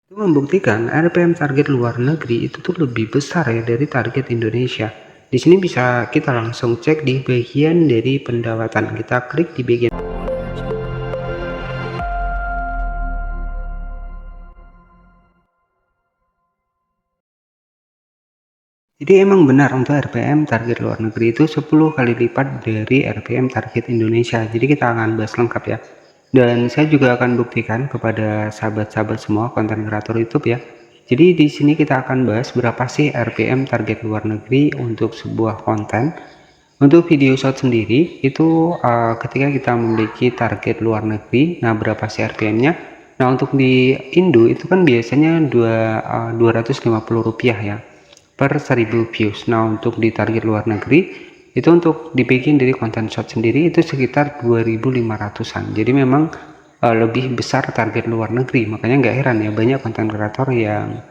Itu membuktikan RPM target luar negeri itu tuh lebih besar ya dari target Indonesia. Di sini bisa kita langsung cek di bagian dari pendapatan. Kita klik di bagian. Jadi emang benar untuk RPM target luar negeri itu 10 kali lipat dari RPM target Indonesia. Jadi kita akan bahas lengkap ya. Dan saya juga akan buktikan kepada sahabat-sahabat semua konten kreator YouTube ya. Jadi di sini kita akan bahas berapa sih RPM target luar negeri untuk sebuah konten. Untuk video short sendiri itu ketika kita memiliki target luar negeri, nah berapa sih RPM-nya? Nah untuk di Indo itu kan biasanya 250 rupiah ya per 1000 views. Nah untuk di target luar negeri itu untuk dibikin dari konten short sendiri itu sekitar 2500-an. Jadi memang lebih besar target luar negeri, makanya nggak heran ya banyak konten kreator yang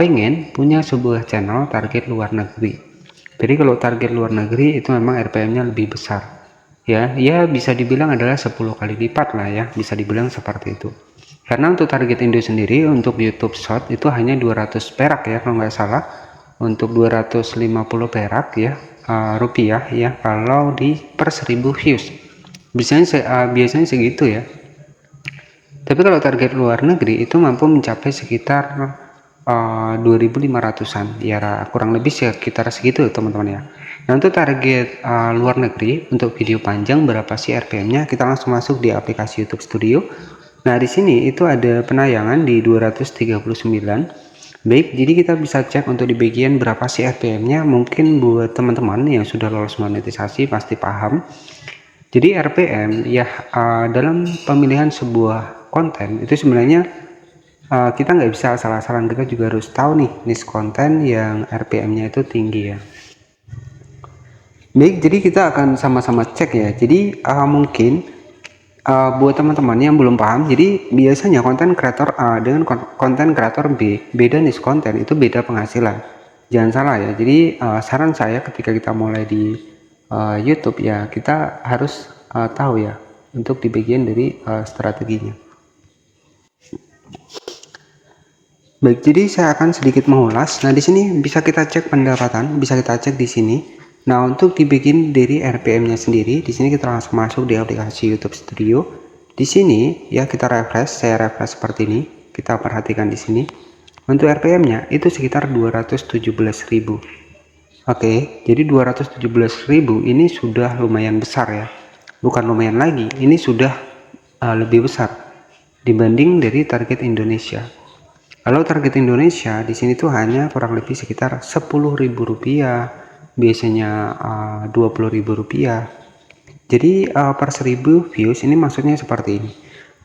pengen punya sebuah channel target luar negeri. Jadi kalau target luar negeri itu memang RPM-nya lebih besar ya, bisa dibilang adalah 10 kali lipat lah ya, bisa dibilang seperti itu. Karena untuk target Indo sendiri untuk YouTube Short itu hanya 200 perak ya kalau nggak salah, untuk 250 perak ya rupiah ya kalau di per 1000 views. Biasanya segitu ya. Tapi kalau target luar negeri itu mampu mencapai sekitar 2500-an ya, kurang lebih sekitar segitu teman-teman ya. Nah untuk target luar negeri untuk video panjang berapa sih RPM-nya, kita langsung masuk di aplikasi YouTube Studio. Nah di sini itu ada penayangan di 239. Baik, jadi kita bisa cek untuk di bagian berapa sih RPM-nya. Mungkin buat teman-teman yang sudah lolos monetisasi pasti paham. Jadi RPM ya dalam pemilihan sebuah konten itu sebenarnya kita nggak bisa asal-asalan, kita juga harus tahu nih niche konten yang RPM-nya itu tinggi ya. Baik, jadi kita akan sama-sama cek ya. Jadi mungkin buat teman-teman yang belum paham, jadi biasanya konten kreator A dengan konten kreator B beda niche konten itu beda penghasilan. Jangan salah ya. Jadi saran saya ketika kita mulai di YouTube ya kita harus tahu ya untuk di bagian dari strateginya. Baik, jadi saya akan sedikit mengulas. Nah, di sini bisa kita cek pendapatan, bisa kita cek di sini. Nah, untuk dibikin dari RPM-nya sendiri, di sini kita langsung masuk di aplikasi YouTube Studio. Di sini ya kita refresh, saya refresh seperti ini. Kita perhatikan di sini. Untuk RPM-nya itu sekitar 217.000. Oke, jadi 217.000 ini sudah lumayan besar ya. Bukan lumayan lagi, ini sudah lebih besar dibanding dari target Indonesia. Kalau target Indonesia di sini tuh hanya kurang lebih sekitar 10.000 rupiah, biasanya 20.000 rupiah. Jadi per 1000 views ini maksudnya seperti ini.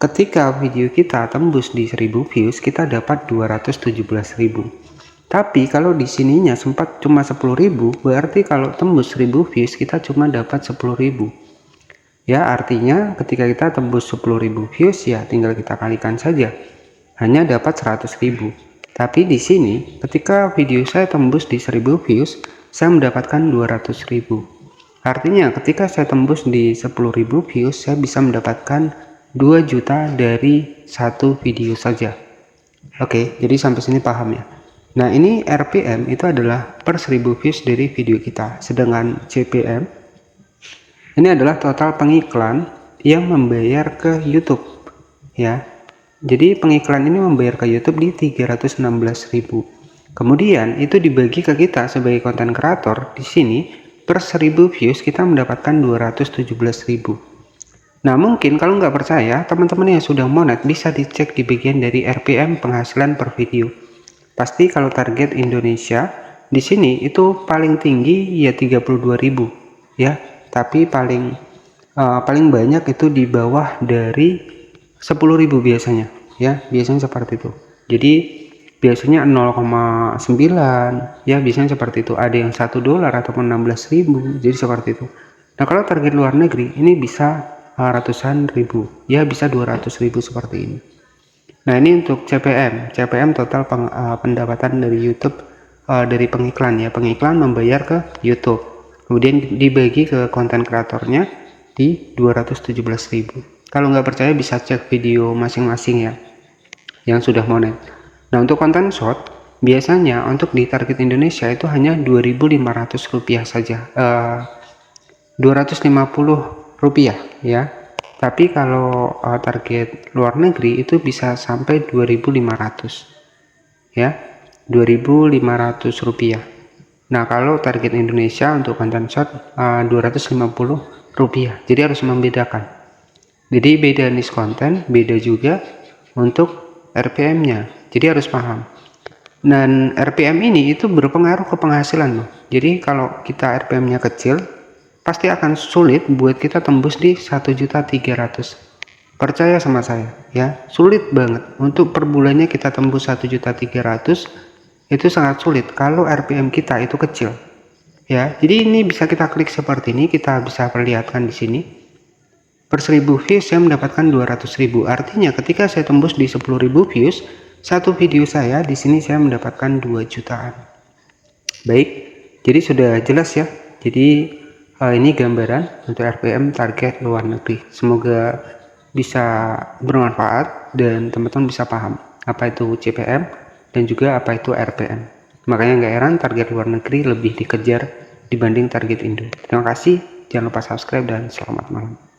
Ketika video kita tembus di 1000 views, kita dapat 217.000. Tapi kalau di sininya sempat cuma 10.000, berarti kalau tembus 1000 views kita cuma dapat 10.000. Ya, artinya ketika kita tembus 10.000 views ya tinggal kita kalikan saja. Hanya dapat 100.000. Tapi di sini ketika video saya tembus di 1000 views, saya mendapatkan 200.000. Artinya ketika saya tembus di 10.000 views, saya bisa mendapatkan 2 juta dari satu video saja. Oke, jadi sampai sini paham ya. Nah, ini RPM itu adalah per 1000 views dari video kita. Sedangkan CPM ini adalah total pengiklan yang membayar ke YouTube ya. Jadi pengiklan ini membayar ke YouTube di 316.000. Kemudian itu dibagi ke kita sebagai konten kreator. Di sini per 1000 views kita mendapatkan 217.000. Nah, mungkin kalau nggak percaya, teman-teman yang sudah monet bisa dicek di bagian dari RPM penghasilan per video. Pasti kalau target Indonesia di sini itu paling tinggi ya 32.000 ya, tapi paling banyak itu di bawah dari 10.000 biasanya ya, biasanya seperti itu. Jadi biasanya 0,9 ya, biasanya seperti itu. Ada yang $1 ataupun 16.000, jadi seperti itu. Nah kalau target luar negeri ini bisa ratusan ribu ya, bisa 200.000 seperti ini. Nah ini untuk CPM total pendapatan dari YouTube dari pengiklan ya, pengiklan membayar ke YouTube kemudian dibagi ke konten kreatornya di 217.000. Kalau nggak percaya bisa cek video masing-masing ya yang sudah monet. Nah, untuk konten short biasanya untuk di target Indonesia itu hanya Rp2.500 saja, Rp250 ya. Tapi kalau target luar negeri itu bisa sampai 2.500 ya, Rp2.500. Nah, kalau target Indonesia untuk konten short Rp250. Jadi harus membedakan. Jadi beda niche konten, beda juga untuk RPM-nya. Jadi harus paham. Dan RPM ini itu berpengaruh ke penghasilan loh. Jadi kalau kita RPM-nya kecil, pasti akan sulit buat kita tembus di 1.300.000. Percaya sama saya ya, sulit banget untuk per bulannya kita tembus 1.300.000. Itu sangat sulit kalau RPM kita itu kecil ya. Jadi ini bisa kita klik seperti ini, kita bisa perlihatkan di sini. Per 1000 views saya mendapatkan 200.000. Artinya ketika saya tembus di 10.000 views, satu video saya di sini saya mendapatkan 2 jutaan. Baik, jadi sudah jelas ya. Jadi ini gambaran untuk RPM target luar negeri. Semoga bisa bermanfaat dan teman-teman bisa paham apa itu CPM dan juga apa itu RPM. Makanya nggak heran target luar negeri lebih dikejar dibanding target Indo. Terima kasih, jangan lupa subscribe dan selamat malam.